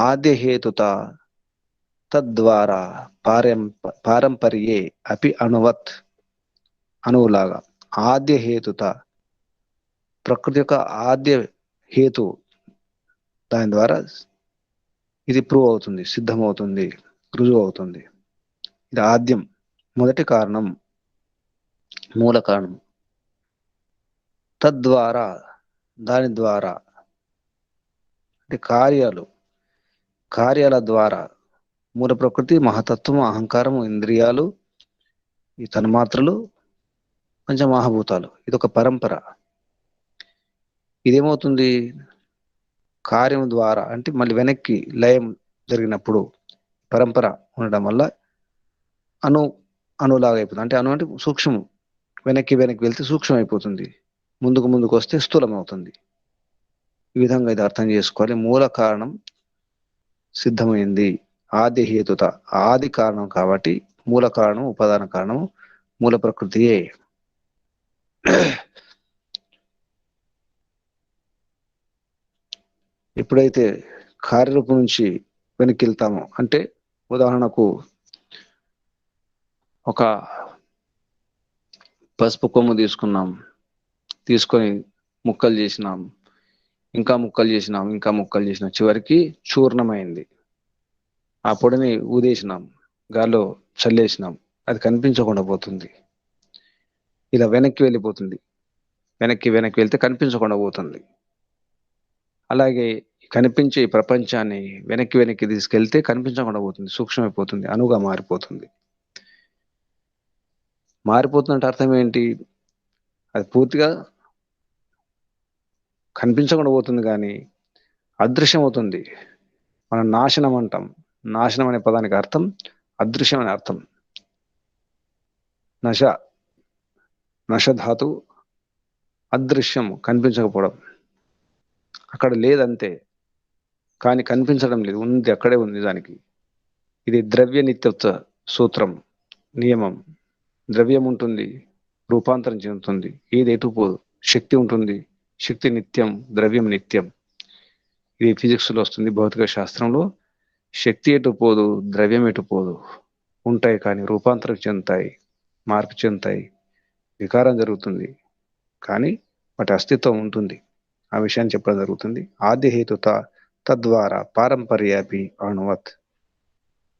ఆద్య హేతుత తద్వారా పారంపర్యే అపి అణువులాగా. ఆద్య హేతుత, ప్రకృతి యొక్క ఆద్య హేతు, దాని ద్వారా ఇది ప్రూవ్ అవుతుంది, సిద్ధమవుతుంది, రుజువు అవుతుంది. ఇది ఆద్యం, మొదటి కారణం, మూల కారణం. తద్వారా, దాని ద్వారా, అంటే కార్యాల ద్వారా, మూల ప్రకృతి, మహతత్వము, అహంకారము, ఇంద్రియాలు, ఈ తన్మాత్రలు, పంచమహాభూతాలు, ఇదొక పరంపర. ఇదేమవుతుంది? కార్యం ద్వారా అంటే మళ్ళీ వెనక్కి లయం జరిగినప్పుడు పరంపర ఉండడం వల్ల అణులాగా అయిపోతుంది. అంటే అంటే సూక్ష్మం. వెనక్కి వెళ్తే సూక్ష్మం అయిపోతుంది, ముందుకు వస్తే స్థూలం అవుతుంది. ఈ విధంగా ఇది అర్థం చేసుకోవాలి. మూల కారణం సిద్ధమైంది, ఆది హేతుత, ఆది కారణం కాబట్టి మూల కారణం, ఉపాదాన కారణం మూల ప్రకృతియే. ఎప్పుడైతే కార్యరూపం నుంచి వెనక్కి వెళ్తామో, అంటే ఉదాహరణకు ఒక పసుపు కొమ్ము తీసుకొని ముక్కలు చేసినాం, ఇంకా ముక్కలు చేసినాం, చివరికి చూర్ణమైంది. ఆ పొడిని ఊదేసినాం, గాల్లో చల్లేసినాం, అది కనిపించకుండా పోతుంది. ఇలా వెనక్కి వెళ్ళిపోతుంది, వెనక్కి వెళ్తే కనిపించకుండా పోతుంది. అలాగే కనిపించే ఈ ప్రపంచాన్ని వెనక్కి తీసుకెళ్తే కనిపించకుండా పోతుంది, సూక్ష్మమైపోతుంది, అణుగా మారిపోతుంది. మారిపోతుందంటే అర్థం ఏంటి? అది పూర్తిగా కనిపించకుండా పోతుంది, కానీ అదృశ్యం అవుతుంది. మనం నాశనం అంటాం. నాశనం అనే పదానికి అర్థం అదృశ్యం అనే అర్థం. నశ ధాతు, అదృశ్యం, కనిపించకపోవడం. అక్కడ లేదంతే, కానీ కనిపించడం లేదు, ఉంది, అక్కడే ఉంది నిజానికి. ఇది ద్రవ్య నిత్యత్వ సూత్రం, నియమం. ద్రవ్యం ఉంటుంది, రూపాంతరం చెందుతుంది, ఏది ఎటు పోదు. శక్తి ఉంటుంది, శక్తి నిత్యం, ద్రవ్యం నిత్యం. ఇది ఫిజిక్స్ లో వస్తుంది, భౌతిక శాస్త్రంలో. శక్తి ఎటు పోదు, ద్రవ్యం ఎటు పోదు. ఉంటాయి కానీ రూపాంతరం చెందుతాయి, మార్పు చెందుతాయి, వికారం జరుగుతుంది, కానీ వాటి అస్తిత్వం ఉంటుంది. ఆ విషయాన్ని చెప్పడం జరుగుతుంది. ఆద్య హేతుత తద్వారా పారంపర్యాపి అణువత్,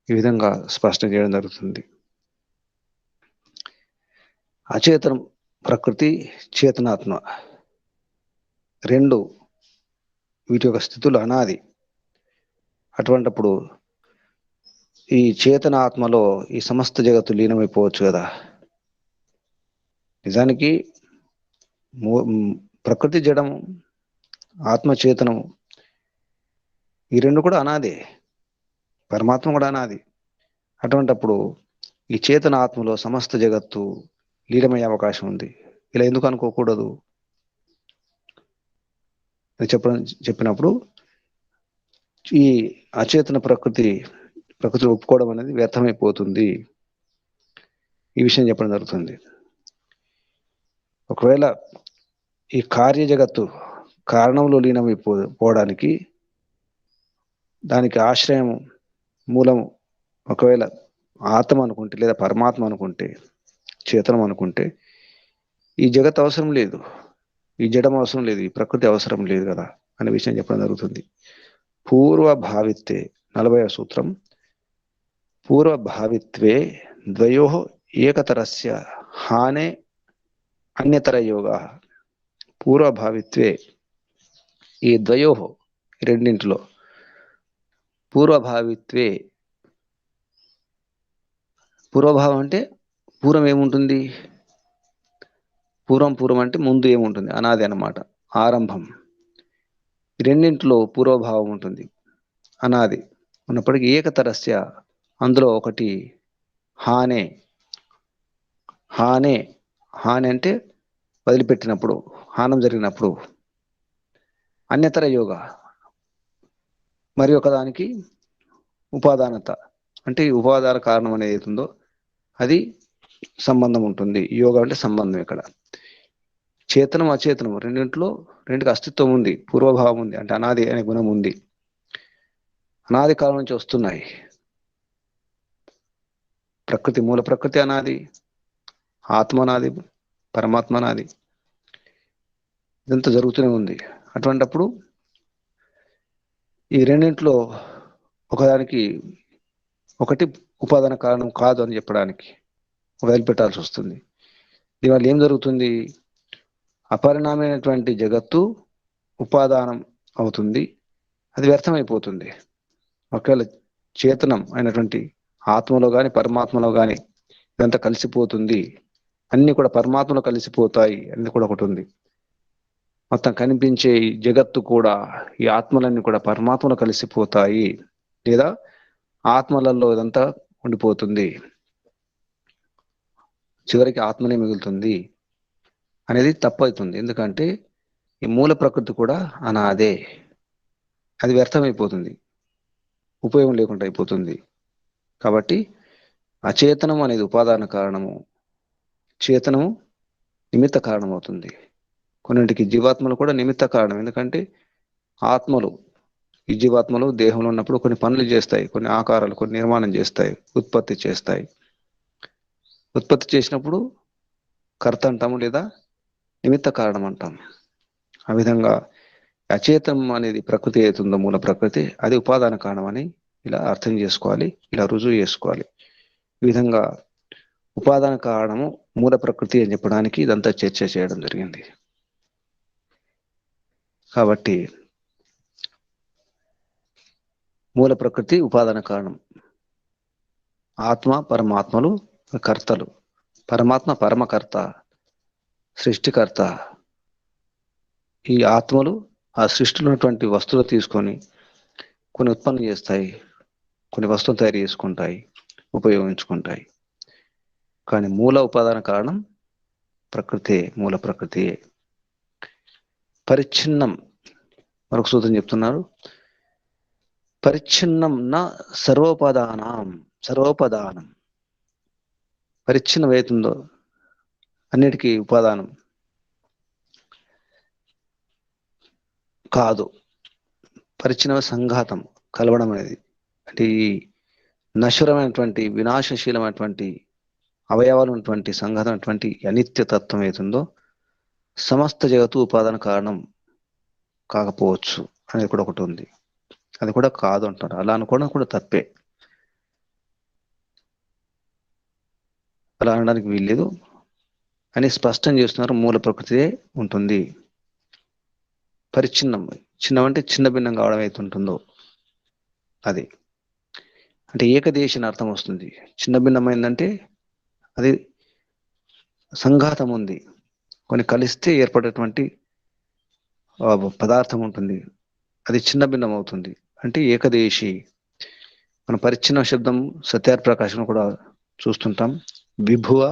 ఈ విధంగా స్పష్టం చేయడం జరుగుతుంది. అచేతనం ప్రకృతి, చేతనాత్మ రెండు, వీటి యొక్క స్థితులు అనాది. అటువంటప్పుడు ఈ చేతనాత్మలో ఈ సమస్త జగత్తు లీనమైపోవచ్చు కదా. నిజానికి ప్రకృతి జడము, ఆత్మ చేతనము, ఈ రెండు కూడా అనాదే, పరమాత్మ కూడా అనాది. అటువంటప్పుడు ఈ చేతన ఆత్మలో సమస్త జగత్తు లీనమయ్యే అవకాశం ఉంది. ఇలా ఎందుకు అనుకోకూడదు? చెప్పినప్పుడు ఈ అచేతన ప్రకృతిని ఒప్పుకోవడం అనేది వ్యర్థమైపోతుంది. ఈ విషయం చెప్పడం జరుగుతుంది. ఒకవేళ ఈ కార్య జగత్తు కారణంలో లీనమైపోవడానికి దానికి ఆశ్రయం, మూలము ఒకవేళ ఆత్మ అనుకుంటే, లేదా పరమాత్మ అనుకుంటే, చేతనం అనుకుంటే, ఈ జగత్ అవసరం లేదు, ఈ జడం అవసరం లేదు, ఈ ప్రకృతి అవసరం లేదు కదా అనే విషయం చెప్పడం జరుగుతుంది. పూర్వభావిత్వే, 40వ సూత్రం. పూర్వభావిత్వే ద్వయో ఏకతరస్య హానే అన్యతర యోగా. పూర్వభావిత్వే, ఈ ద్వయో, రెండింటిలో, పూర్వభావిత్వే, పూర్వభావం అంటే పూర్వం ఏముంటుంది? పూర్వం అంటే ముందు ఏముంటుంది? అనాది అన్నమాట, ఆరంభం. రెండింటిలో పూర్వభావం ఉంటుంది, అనాది ఉన్నప్పటికీ ఏకతరస్య, అందులో ఒకటి హానే. హానే అంటే వదిలిపెట్టినప్పుడు, హానం జరిగినప్పుడు. అన్యతర యోగ, మరి ఒకదానికి ఉపాదానత, అంటే ఈ ఉపాదాన కారణం అనేది అవుతుందో అది సంబంధం ఉంటుంది. యోగ అంటే సంబంధం. ఇక్కడ చేతనం అచేతనం రెండింటికి అస్తిత్వం ఉంది, పూర్వభావం ఉంది, అంటే అనాది అనే గుణం ఉంది. అనాది కాలం నుంచి వస్తున్నాయి. మూల ప్రకృతి అనాది, ఆత్మ అనాది, పరమాత్మ అనాది. ఇదంతా జరుగుతూనే ఉంది. అటువంటప్పుడు ఈ రెండింటిలో ఒకదానికి ఒకటి ఉపాదాన కారణం కాదు అని చెప్పడానికి వదిలిపెట్టాల్సి వస్తుంది. దీనివల్ల ఏం జరుగుతుంది? అపరిణామైనటువంటి జగత్తు ఉపాదానం అవుతుంది, అది వ్యర్థమైపోతుంది. ఒకవేళ చేతనం అయినటువంటి ఆత్మలో గాని పరమాత్మలో గాని ఇదంతా కలిసిపోతుంది, అన్ని కూడా పరమాత్మలో కలిసిపోతాయి అన్ని కూడా ఒకటి ఉంది. మొత్తం కనిపించే ఈ జగత్తు కూడా, ఈ ఆత్మలన్నీ కూడా పరమాత్మలో కలిసిపోతాయి, లేదా ఆత్మలలో ఇదంతా ఉండిపోతుంది, చివరికి ఆత్మనే మిగులుతుంది అనేది తప్పవుతుంది. ఎందుకంటే ఈ మూల ప్రకృతి కూడా అనాదే, అది వ్యర్థమైపోతుంది, ఉపయోగం లేకుండా అయిపోతుంది. కాబట్టి అచేతనం అనేది ఉపాదాన కారణము, చేతనము నిమిత్త కారణం అవుతుంది. కొన్నింటికి జీవాత్మలు కూడా నిమిత్త కారణం. ఎందుకంటే ఆత్మలు, ఈ జీవాత్మలు దేహంలో ఉన్నప్పుడు కొన్ని పనులు చేస్తాయి, కొన్ని ఆకారాలు, కొన్ని నిర్మాణం చేస్తాయి, ఉత్పత్తి చేస్తాయి. ఉత్పత్తి చేసినప్పుడు కర్త అంటాము, లేదా నిమిత్త కారణం అంటాం. ఆ విధంగా అచేతనం అనేది ప్రకృతి అవుతుందో మూల ప్రకృతి, అది ఉపాదాన కారణం అని ఇలా అర్థం చేసుకోవాలి, ఇలా రుజువు చేసుకోవాలి. ఈ విధంగా ఉపాదాన కారణము మూల ప్రకృతి అని చెప్పడానికి ఇదంతా చర్చ చేయడం జరిగింది. కాబట్టి మూల ప్రకృతి ఉపాదాన కారణం, ఆత్మ పరమాత్మలు కర్తలు, పరమాత్మ పరమకర్త, సృష్టికర్త. ఈ ఆత్మలు ఆ సృష్టిలో ఉన్నటువంటి వస్తువులు తీసుకొని కొన్ని ఉత్పన్నం చేస్తాయి, కొన్ని వస్తువులు తయారు చేసుకుంటాయి, ఉపయోగించుకుంటాయి. కానీ మూల ఉపాదాన కారణం ప్రకృతే, మూల ప్రకృతియే. పరిచ్ఛిన్నం, మరొక సూత్రం చెప్తున్నారు, పరిచ్ఛిన్నం న సర్వోపదానం. సర్వోపదానం పరిచ్ఛిన్నం అవుతుందో అన్నిటికీ ఉపాదానం కాదు. పరిచ్ఛిన్న సంఘాతం, కలవడం అనేది, అంటే ఈ నశ్వరమైనటువంటి వినాశశీలమైనటువంటి అవయవాలు ఉన్నటువంటి సంఘాతం అటువంటి అనిత్య తత్వం అవుతుందో సమస్త జగత్తు ఉపాదాన కారణం కాకపోవచ్చు అనేది కూడా ఒకటి ఉంది. అది కూడా కాదు అంటారు. అలా అనుకోవడం కూడా తప్పే, అలా అనడానికి వీల్లేదు అని స్పష్టం చేస్తున్నారు. మూల ప్రకృతియే ఉంటుంది. పరిచ్ఛిన్నం, చిన్నం అంటే చిన్న భిన్నం కావడం అయితే ఉంటుందో అది, అంటే ఏకదేశిని అర్థం వస్తుంది. చిన్న భిన్నమైందంటే అది సంఘాతం ఉంది, కొన్ని కలిస్తే ఏర్పడేటువంటి పదార్థం ఉంటుంది, అది చిన్న భిన్నం అవుతుంది, అంటే ఏకదేశి. మన పరిచ్ఛిన్న శబ్దం సత్యార్ ప్రకాశం కూడా చూస్తుంటాం. విభువ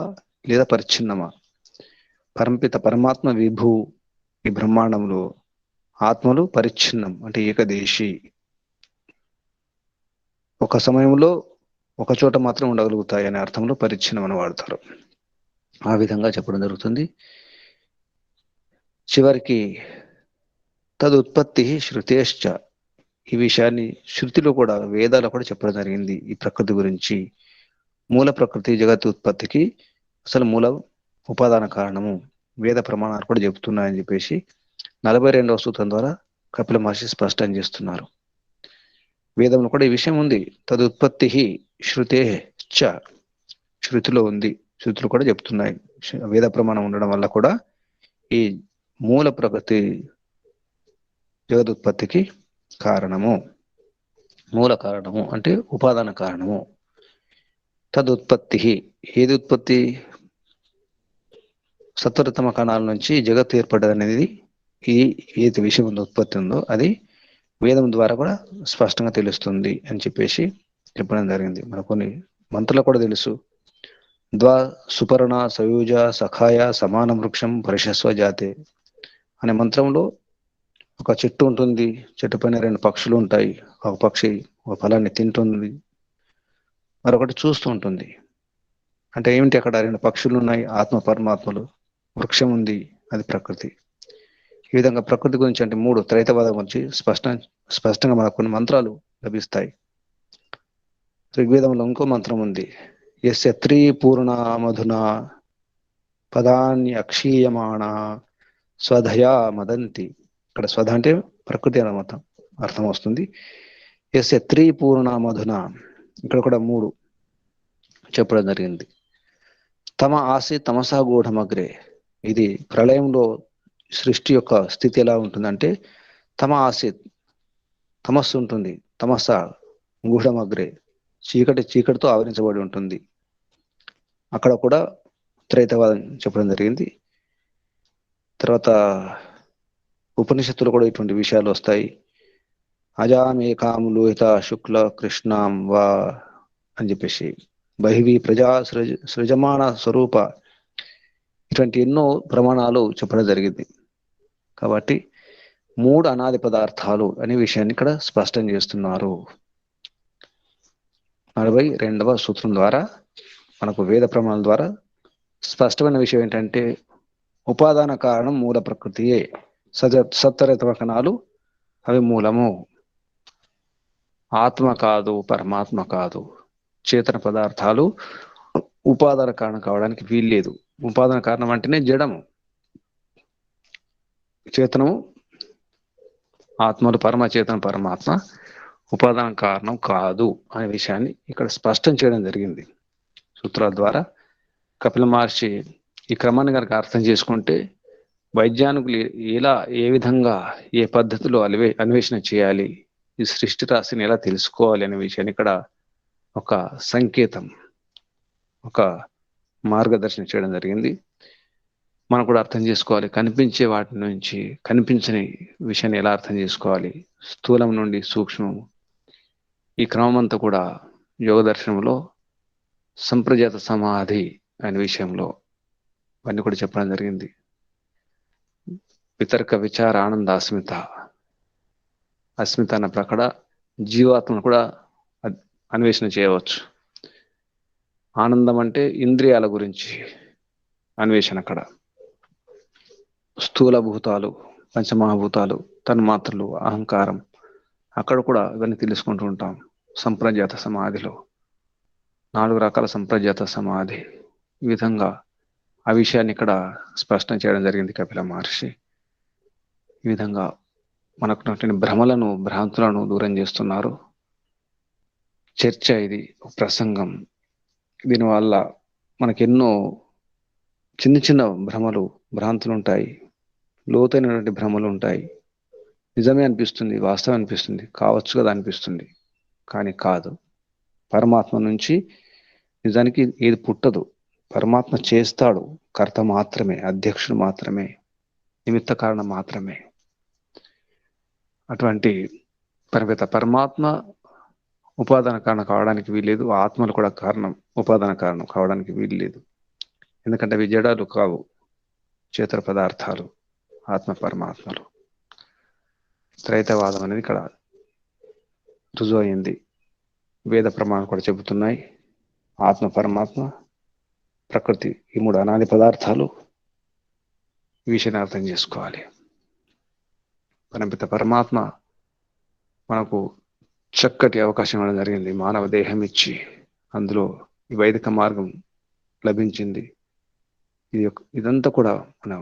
లేదా పరిచ్ఛిన్నమా, పరంపిత పరమాత్మ విభు, ఈ బ్రహ్మాండంలో ఆత్మలు పరిచ్ఛిన్నం అంటే ఏకదేశి, ఒక సమయంలో ఒక చోట మాత్రం ఉండగలుగుతాయి అనే అర్థంలో పరిచ్ఛిన్నం అని వాడతారు. ఆ విధంగా చెప్పడం జరుగుతుంది. చివరికి తదుత్పత్తి శృతేశ్చ, ఈ విషయాన్ని శృతిలో కూడా, వేదాలు కూడా చెప్పడం జరిగింది ఈ ప్రకృతి గురించి. మూల ప్రకృతి జగత్ ఉత్పత్తికి అసలు మూల ఉపాదాన కారణము వేద ప్రమాణాలు కూడా చెబుతున్నాయని చెప్పేసి 42వ సూత్రం ద్వారా కపిల మహర్షి స్పష్టం చేస్తున్నారు. వేదంలో కూడా ఈ విషయం ఉంది. తదుత్పత్తి శృతే చ, శృతిలో ఉంది, శృతులు కూడా చెప్తున్నాయి. వేద ప్రమాణం ఉండడం వల్ల కూడా ఈ మూల ప్రకృతి జగదుత్పత్తికి కారణము, మూల కారణము అంటే ఉపాదాన కారణము. తదుత్పత్తి, ఏది ఉత్పత్తి? సత్వరతమ కణాల నుంచి జగత్తు ఏర్పడ్డది అనేది ఈ ఏది విషయం ఉందో, ఉత్పత్తి ఉందో, అది వేదం ద్వారా కూడా స్పష్టంగా తెలుస్తుంది అని చెప్పేసి చెప్పడం జరిగింది. మన కొన్ని మంత్రులకు కూడా తెలుసు. ద్వా సుపర్ణ సయూజ సఖాయ సమాన వృక్షం పరిషస్వ జాతే అనే మంత్రంలో ఒక చెట్టు ఉంటుంది, చెట్టు పైన 2 పక్షులు ఉంటాయి, ఒక పక్షి ఒక ఫలాన్ని తింటుంది, మరొకటి చూస్తూ ఉంటుంది. అంటే ఏమిటి? అక్కడ 2 పక్షులు ఉన్నాయి, ఆత్మ పరమాత్మలు, వృక్షం ఉంది, అది ప్రకృతి. ఈ విధంగా ప్రకృతి గురించి అంటే 3 త్రైతవాదం గురించి స్పష్టంగా మనకు కొన్ని మంత్రాలు లభిస్తాయి. ఋగ్వేదంలో ఇంకో మంత్రం ఉంది, యస్య త్రీ పూర్ణ మధున పదాన్ని అక్షీయమాణ స్వధయా మదంతి. ఇక్కడ స్వధ అంటే ప్రకృతి అన్నమాట అర్థం వస్తుంది. యస్య త్రీ పూర్ణ మధున, ఇక్కడ కూడా 3 చెప్పడం జరిగింది. తమ ఆసి తమసా గూఢమగ్రే. ఇది ప్రళయంలో సృష్టి యొక్క స్థితి ఎలా ఉంటుందంటే, తమ ఆసిత్ తమస్సు ఉంటుంది, తమస గూఢమగ్రే చీకటితో ఆవరించబడి ఉంటుంది. అక్కడ కూడా త్రైతవాదం చెప్పడం జరిగింది. తర్వాత ఉపనిషత్తులు కూడా ఇటువంటి విషయాలు వస్తాయి. అజామేకాం లోహిత శుక్ల కృష్ణాం వా అని చెప్పేసి, బహివి ప్రజా సృజమాన స్వరూప, ఇటువంటి ఎన్నో ప్రమాణాలు చెప్పడం జరిగింది. కాబట్టి 3 అనాది పదార్థాలు అనే విషయాన్ని ఇక్కడ స్పష్టం చేస్తున్నారు. 42వ సూత్రం ద్వారా మనకు వేద ప్రమాణాల ద్వారా స్పష్టమైన విషయం ఏంటంటే, ఉపాదాన కారణం మూల ప్రకృతియే. సత్వరజతమ కణాలు అవి మూలము. ఆత్మ కాదు, పరమాత్మ కాదు. చేతన పదార్థాలు ఉపాదాన కారణం కావడానికి వీల్లేదు. ఉపాదాన కారణం అంటేనే జడము. చేతనము ఆత్మలు, పరమచేతన పరమాత్మ ఉపాదాన కారణం కాదు అనే విషయాన్ని ఇక్కడ స్పష్టం చేయడం జరిగింది సూత్రాల ద్వారా. కపిల మహర్షి ఈ క్రమాన్ని కనుక అర్థం చేసుకుంటే, వైజ్ఞానికులు ఏ విధంగా ఏ పద్ధతిలో అన్వేషణ చేయాలి, ఈ సృష్టి రాశిని ఎలా తెలుసుకోవాలి అనే విషయాన్ని ఇక్కడ ఒక సంకేతం, ఒక మార్గదర్శనం చేయడం జరిగింది. మనం కూడా అర్థం చేసుకోవాలి. కనిపించే వాటి నుంచి కనిపించని విషయాన్ని ఎలా అర్థం చేసుకోవాలి, స్థూలం నుండి సూక్ష్మం, ఈ క్రమం అంతా కూడా యోగ దర్శనంలో సంప్రజాత సమాధి అనే విషయంలో అవన్నీ కూడా చెప్పడం జరిగింది. వితర్క విచార ఆనంద అస్మిత. అస్మిత అన్న ప్రకడ జీవాత్మను కూడా అన్వేషణ చేయవచ్చు. ఆనందం అంటే ఇంద్రియాల గురించి అన్వేషణ. అక్కడ స్థూల భూతాలు, పంచమహాభూతాలు, తన్మాత్రలు, అహంకారం, అక్కడ కూడా ఇవన్నీ తెలుసుకుంటూ ఉంటాం. సంప్రజాత సమాధిలో 4 రకాల సంప్రజాత సమాధి. ఈ విధంగా ఆ విషయాన్ని ఇక్కడ స్పష్టం చేయడం జరిగింది కపిల మహర్షి. ఈ విధంగా మనకు భ్రమలను, భ్రాంతులను దూరం చేస్తున్నారు. చర్చ ఇది, ప్రసంగం. దీనివల్ల మనకెన్నో చిన్న చిన్న భ్రమలు, భ్రాంతులు ఉంటాయి, లోతైనటువంటి భ్రమలు ఉంటాయి. నిజమే అనిపిస్తుంది, వాస్తవం అనిపిస్తుంది, కావచ్చు కదా అనిపిస్తుంది, కానీ కాదు. పరమాత్మ నుంచి నిజానికి ఏది పుట్టదు. పరమాత్మ చేస్తాడు, కర్త మాత్రమే, అధ్యక్షుడు మాత్రమే, నిమిత్త కారణం మాత్రమే. అటువంటి పరిమిత పరమాత్మ ఉపాదాన కారణం కావడానికి వీల్లేదు. ఆత్మలు కూడా ఉపాదాన కారణం కావడానికి వీల్లేదు. ఎందుకంటే అవి జడాలు కావు, చేతన పదార్థాలు, ఆత్మ పరమాత్మలు. త్రైతవాదం అనేది ఇక్కడ రుజువు అయింది. వేద ప్రమాణాలు కూడా చెబుతున్నాయి. ఆత్మ, పరమాత్మ, ప్రకృతి, ఈ 3 అనాది పదార్థాలు. ఈ విషయాన్ని అర్థం చేసుకోవాలి. పరమిత పరమాత్మ మనకు చక్కటి అవకాశం ఇవ్వడం జరిగింది. మానవ దేహం ఇచ్చి అందులో ఈ వైదిక మార్గం లభించింది. ఇదంతా కూడా మన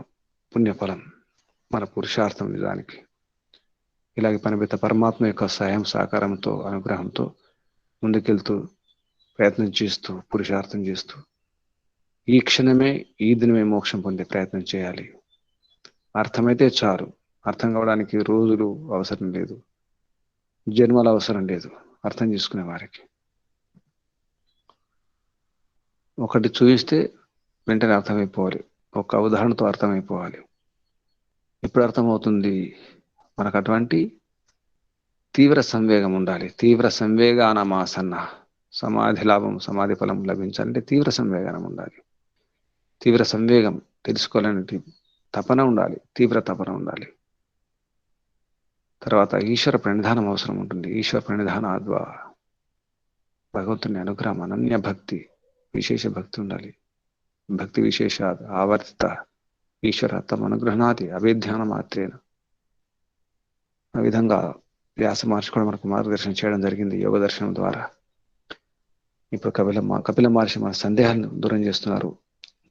పుణ్యఫలం, మన పురుషార్థం. నిజానికి ఇలాగే పరమిత పరమాత్మ యొక్క సహాయం, సహకారంతో, అనుగ్రహంతో ముందుకెళ్తూ, ప్రయత్నం చేస్తూ, పురుషార్థం చేస్తూ ఈ క్షణమే, ఈ దినమే మోక్షం పొందే ప్రయత్నం చేయాలి. అర్థమైతే చాలు. అర్థం కావడానికి రోజులు అవసరం లేదు, జన్మలు అవసరం లేదు. అర్థం చేసుకునే వారికి ఒకటి చూపిస్తే వెంటనే అర్థమైపోవాలి, ఒక ఉదాహరణతో అర్థమైపోవాలి. ఎప్పుడు అర్థమవుతుంది మనకు? అటువంటి తీవ్ర సంవేగం ఉండాలి. తీవ్ర సంవేగానమాసన్న. సమాధి లాభం, సమాధి ఫలం లభించాలంటే తీవ్ర సంవేగానం ఉండాలి. తీవ్ర సంవేగం తెలుసుకోవాలంటే తపన ఉండాలి, తీవ్ర తపన ఉండాలి. తర్వాత ఈశ్వర ప్రణిధానం అవసరం ఉంటుంది. ఈశ్వర ప్రణిధాన ద్వారా భగవంతుని అనుగ్రహం, అనన్య భక్తి, విశేష భక్తి ఉండాలి. భక్తి విశేషాత్ ఆవర్తిత ఈశ్వర తమ అనుగ్రహణాది అభిధ్యాన మాత్రేన. ఆ విధంగా వ్యాస మహర్షి కూడా మనకు మార్గదర్శనం చేయడం జరిగింది యోగ దర్శనం ద్వారా. ఇప్పుడు కపిల మహర్షి మన సందేహాలను దూరం చేస్తున్నారు.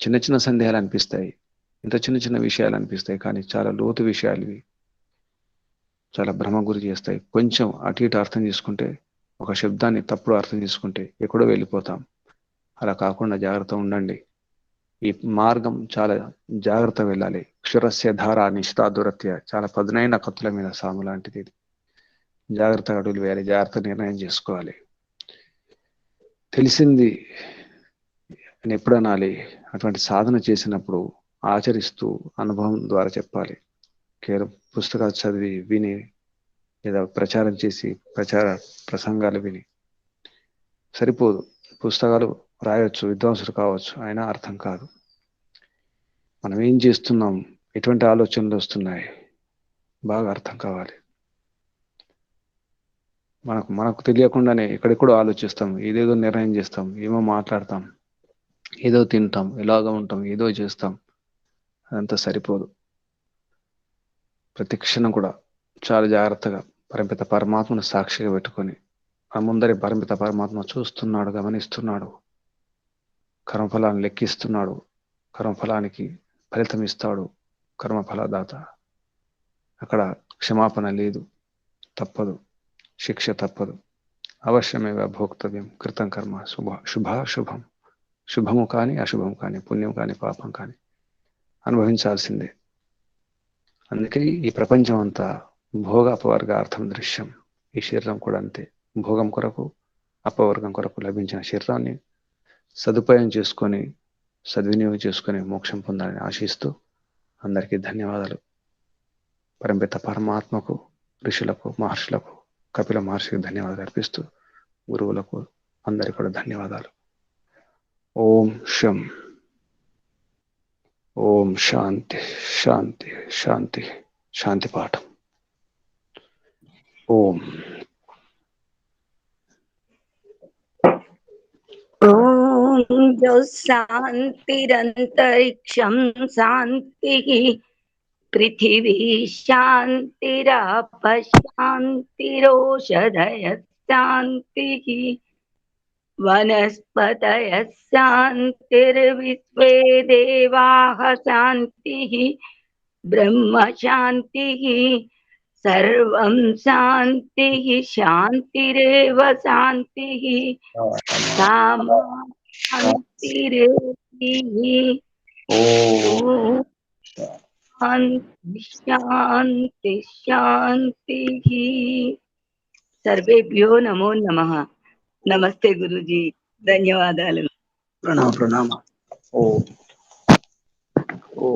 చిన్న చిన్న సందేహాలు అనిపిస్తాయి, ఇంత చిన్న చిన్న విషయాలు అనిపిస్తాయి, కానీ చాలా లోతు విషయాలు ఇవి. చాలా భ్రమ గురి చేస్తాయి. కొంచెం అటు ఇటు అర్థం చేసుకుంటే, ఒక శబ్దాన్ని తప్పుడు అర్థం చేసుకుంటే ఎక్కడో వెళ్ళిపోతాం. అలా కాకుండా జాగ్రత్త ఉండండి. ఈ మార్గం చాలా జాగ్రత్త వెళ్ళాలి. క్షురస్య ధార నిష్ఠా దురత్య, చాలా పదునైన కత్తుల మీద సాము లాంటిది ఇది. జాగ్రత్తగా అడుగులు వేయాలి, జాగ్రత్త నిర్ణయం చేసుకోవాలి. తెలిసింది అని ఎప్పుడు అనాలి? అటువంటి సాధన చేసినప్పుడు ఆచరిస్తూ అనుభవం ద్వారా చెప్పాలి. కేవలం పుస్తకాలు చదివి విని లేదా ప్రచారం చేసి ప్రసంగాలు విని సరిపోదు. పుస్తకాలు రాయొచ్చు, విద్వాంసులు కావచ్చు, అయినా అర్థం కాదు. మనం ఏం చేస్తున్నాం, ఎటువంటి ఆలోచనలు వస్తున్నాయి, బాగా అర్థం కావాలి. మనకు తెలియకుండానే ఎక్కడెక్కడో ఆలోచిస్తాం, ఏదేదో నిర్ణయం చేస్తాం, ఏమో మాట్లాడతాం, ఏదో తింటాం, ఎలాగో ఉంటాం, ఏదో చేస్తాం. అదంతా సరిపోదు. ప్రతి క్షణం కూడా చాలా జాగ్రత్తగా పరమిత పరమాత్మను సాక్షిగా పెట్టుకొని, ఆ ముందరి పరమిత పరమాత్మ చూస్తున్నాడు, గమనిస్తున్నాడు, కర్మఫలాన్ని లెక్కిస్తున్నాడు, కర్మఫలానికి ఫలితం ఇస్తాడు కర్మఫలదాత. అక్కడ క్షమాపణ లేదు, తప్పదు, శిక్ష తప్పదు. అవశ్యమేవ భోక్తవ్యం కృతం కర్మ శుభాశుభం. శుభము కానీ అశుభం కానీ, పుణ్యం కానీ పాపం కానీ అనుభవించాల్సిందే. అందుకే ఈ ప్రపంచం అంతా భోగ అపవర్గ అర్థం దృశ్యం. ఈ శరీరం కూడా అంతే. భోగం కొరకు అపవర్గం కొరకు లభించిన శరీరాన్ని సదుపాయం చేసుకొని, సద్వినియోగం చేసుకొని మోక్షం పొందాలని ఆశిస్తూ అందరికీ ధన్యవాదాలు. పరమపిత పరమాత్మకు, ఋషులకు, మహర్షులకు, కపిల మహర్షికి ధన్యవాదాలు అర్పిస్తూ, గురువులకు అందరికీ కూడా ధన్యవాదాలు. ఓం శం. ఓం శాంతి శాంతి శాంతి. శాంతి పాఠం. ఓం.
ఓం శాంతిరంతరిక్షం శాంతిః, పృథివీ శాంతిరాప శాంతిరోషధయః శాంతిః, వనస్పతయః శాంతిర్విశ్వే దేవాః శాంతిః, బ్రహ్మ శాంతిః, సర్వం శాంతిః శాంతిరేవ శాంతిః, సామా శాంతిరేవ. ఓం శాంతి శాంతి శాంతిః. సర్వేభ్యో నమో నమః. నమస్తే గురూజీ, ధన్యవాదాలు.
ప్రణామ ప్రణామ. ఓ ఓ